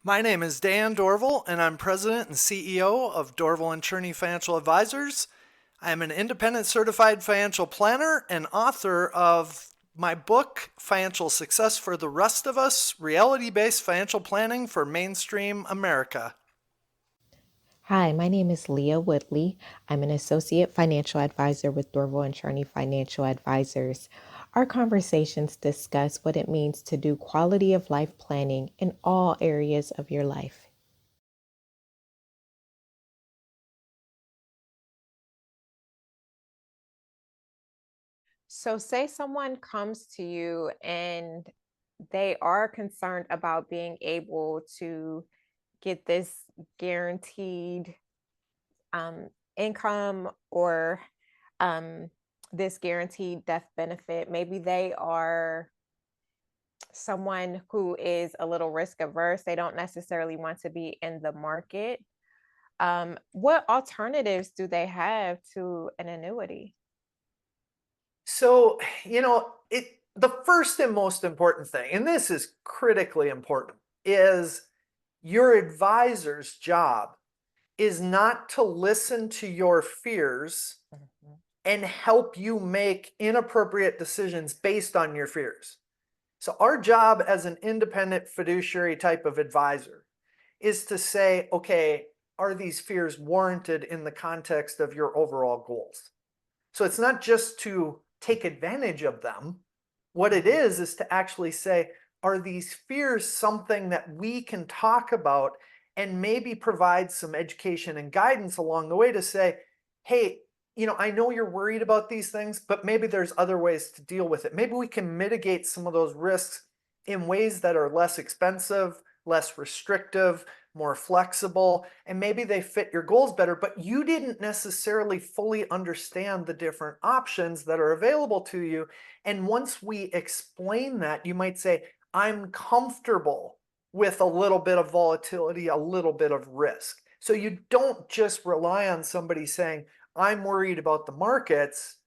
My name is Dan Dorval, and I'm President and CEO of Dorval and Chorne Financial Advisors. I am an independent certified financial planner and author of my book, Financial Success for the Rest of Us, Reality-Based Financial Planning for Mainstream America. Hi, my name is Leah Woodley. I'm an associate financial advisor with Dorval and Chorne Financial Advisors. Our conversations discuss what it means to do quality of life planning in all areas of your life. So, say someone comes to you and they are concerned about being able to get this guaranteed income or um, this guaranteed death benefit. Maybe they are someone who is a little risk averse. They don't necessarily want to be in the market. What alternatives do they have to an annuity? So, the first and most important thing, and this is critically important, is your advisor's job is not to listen to your fears Mhm. and help you make inappropriate decisions based on your fears. So, our job as an independent fiduciary type of advisor is to say, okay, are these fears warranted in the context of your overall goals? So, it's not just to take advantage of them. What it Mhm. is to actually say, are these fears something that we can talk about and maybe provide some education and guidance along the way to say, hey, I know you're worried about these things, but maybe there's other ways to deal with it. Maybe we can mitigate some of those risks in ways that are less expensive, less restrictive, more flexible, and maybe they fit your goals better, but you didn't necessarily fully understand the different options that are available to you. And once we explain that, you might say, I'm comfortable with a little bit of volatility, a little bit of risk. So you don't just rely on somebody saying, I'm worried about the markets.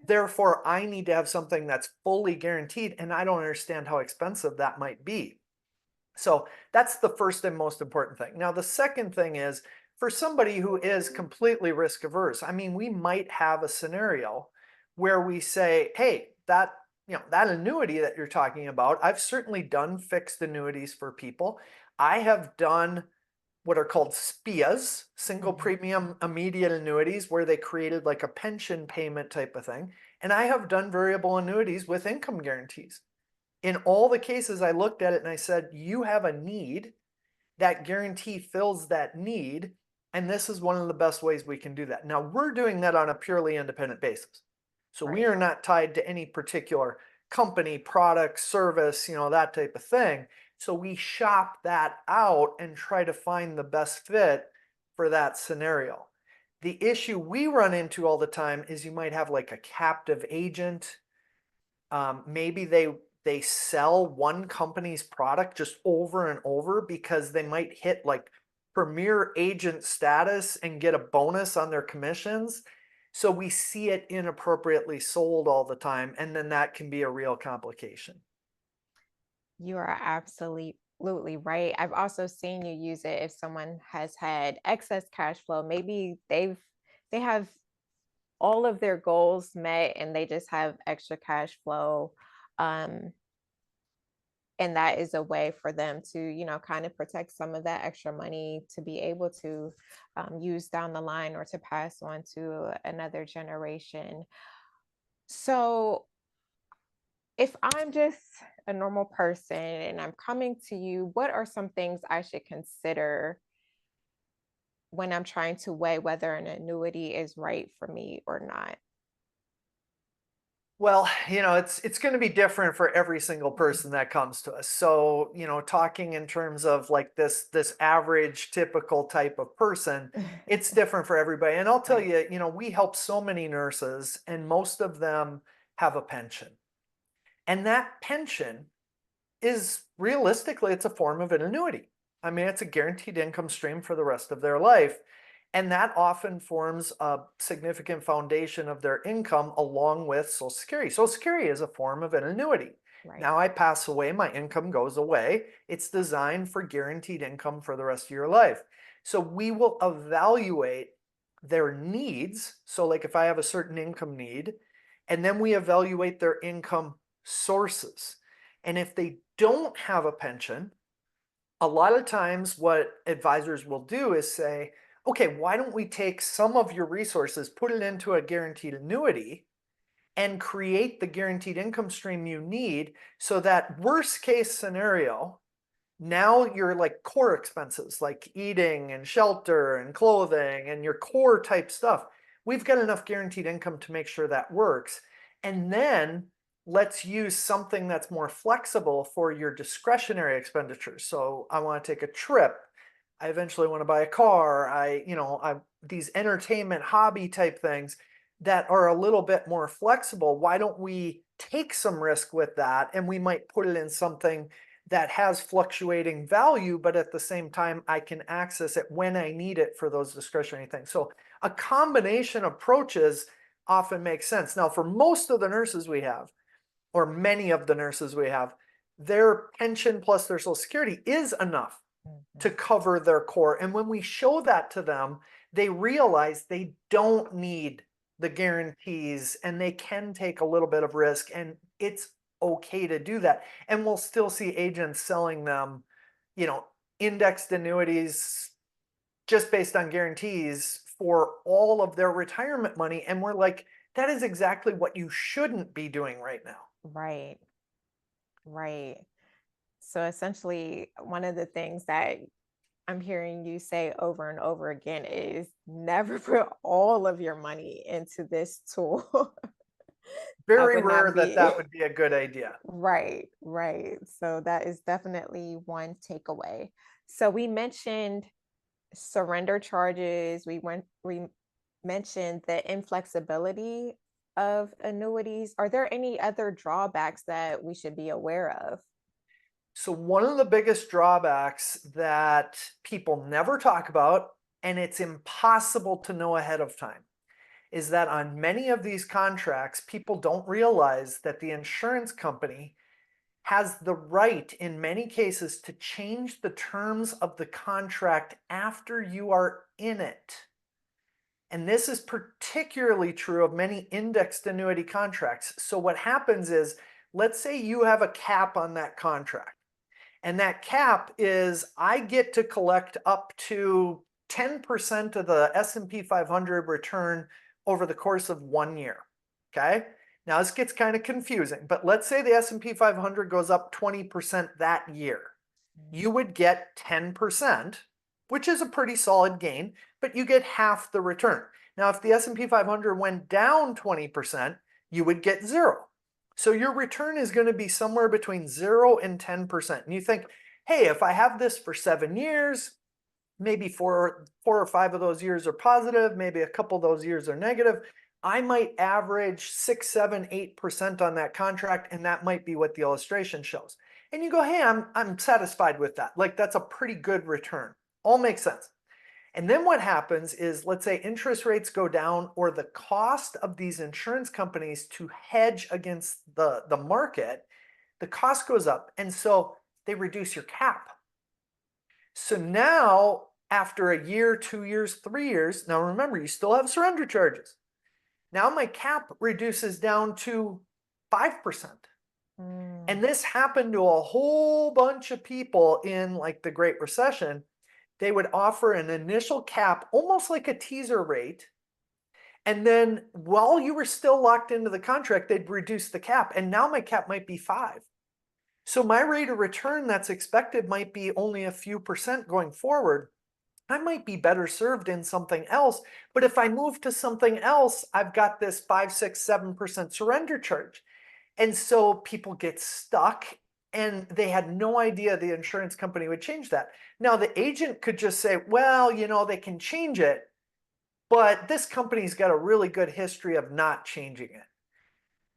Therefore, I need to have something that's fully guaranteed, and I don't understand how expensive that might be. So that's the first and most important thing. Now, the second thing is for somebody who is completely risk averse, I mean, we might have a scenario where we say, hey, that annuity that you're talking about, I've certainly done fixed annuities for people. I have done what are called SPIAs, single Mhm. premium immediate annuities, where they created like a pension payment type of thing. And I have done variable annuities with income guarantees. In all the cases, I looked at it and I said, you have a need. That guarantee fills that need. And this is one of the best ways we can do that. Now, we're doing that on a purely independent basis. So we Right. are not tied to any particular company, product, service, that type of thing. So we shop that out and try to find the best fit for that scenario. The issue we run into all the time is you might have like a captive agent. Maybe they sell one company's product just over and over because they might hit like premier agent status and get a bonus on their commissions. So we see it inappropriately sold all the time, and then that can be a real complication. You are absolutely right. I've also seen you use it if someone has had excess cash flow. Maybe they have all of their goals met and they just have extra cash flow. Um, and that is a way for them to kind of protect some of that extra money to be able to use down the line or to pass on to another generation. So if I'm just a normal person and I'm coming to you, what are some things I should consider when I'm trying to weigh whether an annuity is right for me or not? Well, it's going to be different for every single person that comes to us. So, talking in terms of like this average typical type of person, it's different for everybody. And I'll tell Right. you, we help so many nurses and most of them have a pension. And that pension is realistically it's a form of an annuity. I mean, it's a guaranteed income stream for the rest of their life. And that often forms a significant foundation of their income along with Social Security. Social Security is a form of an annuity. Right. Now I pass away, my income goes away. It's designed for guaranteed income for the rest of your life. So we will evaluate their needs. So, like if I have a certain income need, and then we evaluate their income sources. And if they don't have a pension, a lot of times what advisors will do is say, okay, why don't we take some of your resources, put it into a guaranteed annuity, and create the guaranteed income stream you need so that worst case scenario, now your like core expenses like eating and shelter and clothing and your core type stuff, we've got enough guaranteed income to make sure that works. And then let's use something that's more flexible for your discretionary expenditures. So I want to take a trip, I eventually want to buy a car, I these entertainment hobby type things that are a little bit more flexible. Why don't we take some risk with that, and we might put it in something that has fluctuating value, but at the same time, I can access it when I need it for those discretionary things. So a combination of approaches often makes sense. Now, for most of the nurses we have, or many of the nurses we have, their pension plus their Social Security is enough to Mhm. cover their core. And when we show that to them, they realize they don't need the guarantees and they can take a little bit of risk, and it's okay to do that. And we'll still see agents selling them, you know, indexed annuities just based on guarantees for all of their retirement money. And we're like, that is exactly what you shouldn't be doing right now. Right. Right. So essentially, one of the things that I'm hearing you say over and over again is never put all of your money into this tool. That Very would rare not that be that would be a good idea. right, right. So that is definitely one takeaway. So we mentioned surrender charges. We mentioned the inflexibility of annuities. Are there any other drawbacks that we should be aware of? So, one of the biggest drawbacks that people never talk about, and it's impossible to know ahead of time, is that on many of these contracts, people don't realize that the insurance company has the right, in many cases, to change the terms of the contract after you are in it. And this is particularly true of many indexed annuity contracts. So, what happens is, let's say you have a cap on that contract. And that cap is I get to collect up to 10% of the S&P 500 return over the course of 1 year. Okay? Now this gets kind of confusing, but let's say the S&P 500 goes up 20% that year. Mm. You would get 10%, which is a pretty solid gain, but you get half the return. Now if the S&P 500 went down 20%, you would get zero. So your return is going to be somewhere between 0 and 10%. And you think, hey, if I have this for 7 years, maybe four or five of those years are positive, maybe a couple of those years are negative. I might average 6, 7, 8% on that contract, and that might be what the illustration shows. And you go, hey, I'm satisfied with that. Like that's a pretty good return. All makes sense. And then what happens is, let's say interest rates go down, or the cost of these insurance companies to hedge against the market, the cost goes up. And so they reduce your cap. So now, after a year, 2 years, 3 years, now remember, you still have surrender charges. Now my cap reduces down to 5%. Mm. And this happened to a whole bunch of people in like the Great Recession. They would offer an initial cap, almost like a teaser rate. And then while you were still locked into the contract, they'd reduce the cap. And now my cap might be 5. So my rate of return that's expected might be only a few percent going forward. I might be better served in something else. But if I move to something else, I've got this 5, 6, 7% surrender charge. And so people get stuck, and they had no idea the insurance company would change that. Now, the agent could just say, well, they can change it, but this company's got a really good history of not changing it.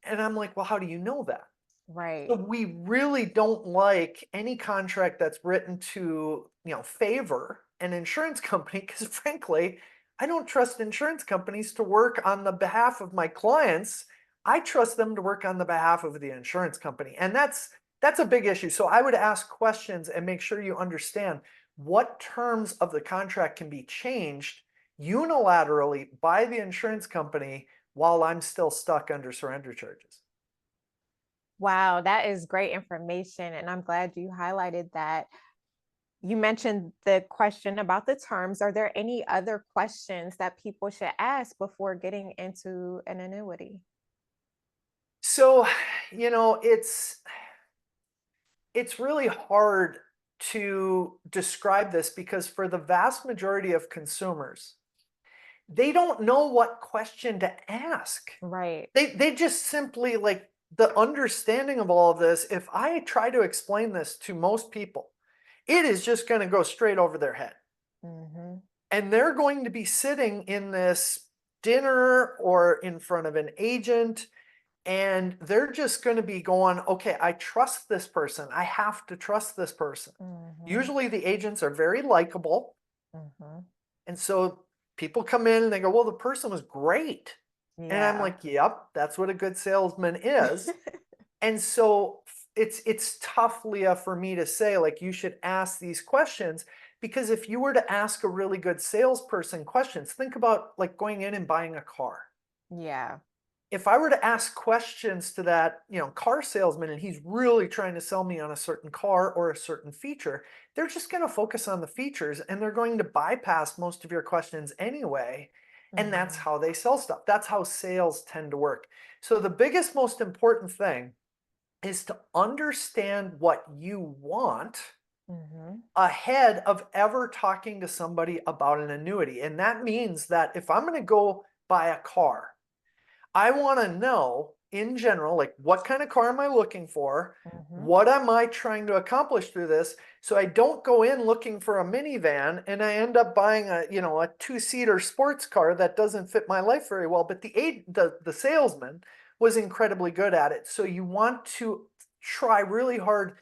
And I'm like, well, how do you know that? So Right. we really don't like any contract that's written to, favor an insurance company, because frankly, I don't trust insurance companies to work on the behalf of my clients I trust them to work on the behalf of the insurance company. And that's a big issue. So I would ask questions and make sure you understand what terms of the contract can be changed unilaterally by the insurance company while I'm still stuck under surrender charges. Wow, that is great information. And I'm glad you highlighted that. You mentioned the question about the terms. Are there any other questions that people should ask before getting into an annuity? So, you know, it's really hard to describe this because for the vast majority of consumers, they don't know what question to ask. Right. They just simply like the understanding of all of this. If I try to explain this to most people, it is just going to go straight over their head. Hmm. And they're going to be sitting in this dinner or in front of an agent, and they're just going to be going, okay, I trust this person. I have to trust this person. Hmm. Usually the agents are very likable. Hmm. And so people come in and they go, well, the person was great. And I'm Yeah. like, yep, that's what a good salesman is. And so it's tough, Leah, for me to say, like, you should ask these questions because if you were to ask a really good salesperson questions, think about like going in and buying a car. Yeah. If I were to ask questions to that, car salesman and he's really trying to sell me on a certain car or a certain feature, they're just going to focus on the features and they're going to bypass most of your questions anyway. And that's Hmm. how they sell stuff. That's how sales tend to work. So the biggest, most important thing is to understand what you want Hmm. ahead of ever talking to somebody about an annuity. And that means that if I'm going to go buy a car, I want to know in general, like what kind of car am I looking for? Hmm. What am I trying to accomplish through this? So I don't go in looking for a minivan and I end up buying a two-seater sports car that doesn't fit my life very well. But the salesman was incredibly good at it. So you want to try really hard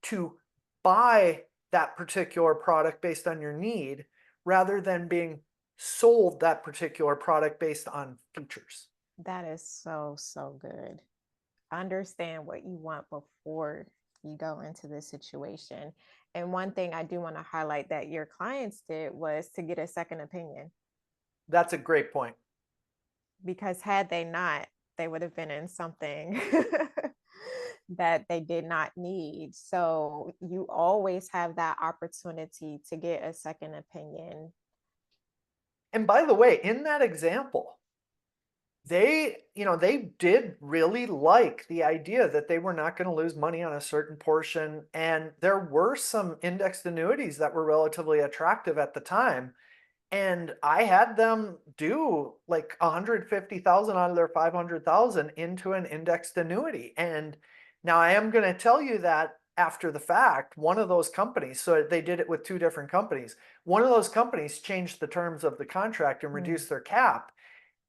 to buy that particular product based on your need rather than being sold that particular product based on features. That is so, so good. Understand what you want before you go into this situation. And one thing I do want to highlight that your clients did was to get a second opinion, That's a great point. because had they not, they would have been in something that they did not need. So you always have that opportunity to get a second opinion. And by the way, in that example, they did really like the idea that they were not going to lose money on a certain portion. And there were some indexed annuities that were relatively attractive at the time. And I had them do like 150,000 out of their 500,000 into an indexed annuity. And now I am going to tell you that after the fact, one of those companies, so they did it with two different companies. One of those companies changed the terms of the contract and Mm. reduced their cap.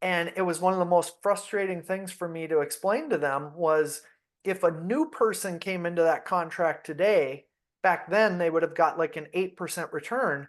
And it was one of the most frustrating things for me to explain to them was if a new person came into that contract today, back then they would have got like an 8% return.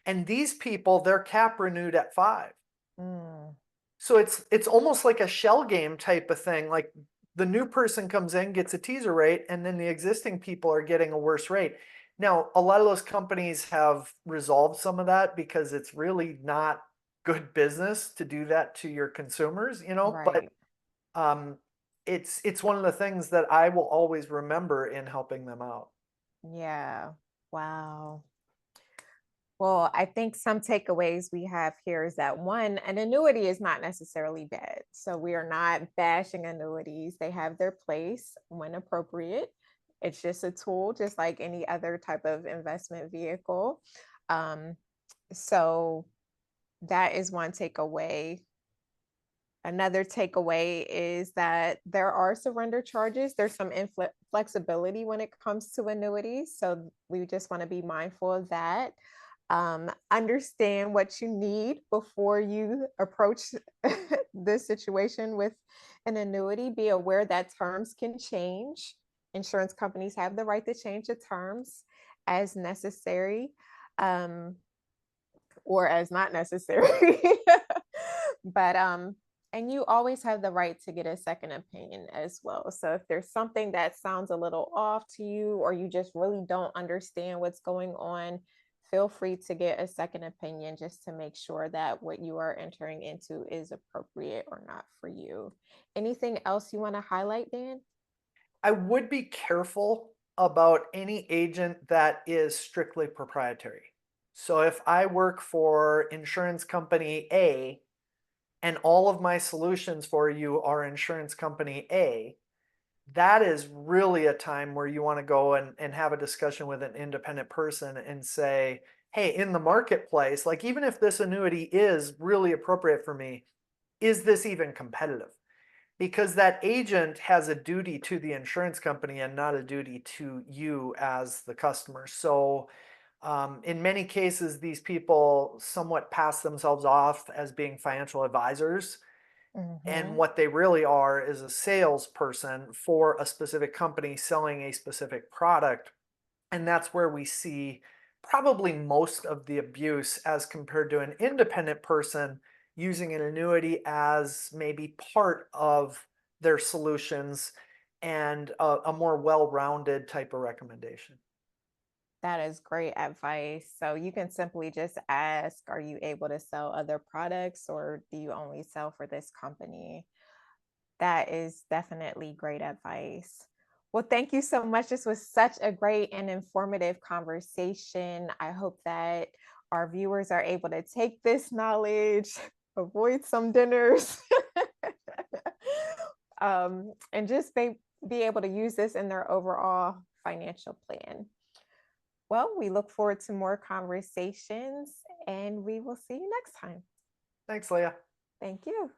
And these people, their cap renewed at 5. Mm. So it's almost like a shell game type of thing. Like the new person comes in, gets a teaser rate, and then the existing people are getting a worse rate. Now, a lot of those companies have resolved some of that because it's really not good business to do that to your consumers, but Right. um it's one of the things that I will always remember in helping them out. Yeah. Wow. Well, I think some takeaways we have here is that one, an annuity is not necessarily bad. So we are not bashing annuities. They have their place when appropriate. It's just a tool, just like any other type of investment vehicle. Um, so that is one takeaway. Another takeaway is that there are surrender charges. There's some flexibility when it comes to annuities. So we just want to be mindful of that. Understand what you need before you approach this situation with an annuity. Be aware that terms can change. Insurance companies have the right to change the terms as necessary, um, or as not necessary. But And you always have the right to get a second opinion as well. So if there's something that sounds a little off to you, or you just really don't understand what's going on, feel free to get a second opinion just to make sure that what you are entering into is appropriate or not for you. Anything else you want to highlight, Dan? I would be careful about any agent that is strictly proprietary. So if I work for insurance company A and all of my solutions for you are insurance company A, that is really a time where you want to go and have a discussion with an independent person and say, hey, in the marketplace, like even if this annuity is really appropriate for me, is this even competitive? Because that agent has a duty to the insurance company and not a duty to you as the customer. So, in many cases, these people somewhat pass themselves off as being financial advisors. And Mm-hmm. what they really are is a salesperson for a specific company selling a specific product. And that's where we see probably most of the abuse as compared to an independent person using an annuity as maybe part of their solutions and a more well-rounded type of recommendation. That is great advice. So you can simply just ask, are you able to sell other products or do you only sell for this company? That is definitely great advice. Well, thank you so much. This was such a great and informative conversation. I hope that our viewers are able to take this knowledge, avoid some dinners, and just be able to use this in their overall financial plan. Well, we look forward to more conversations and we will see you next time. Thanks, Leah. Thank you.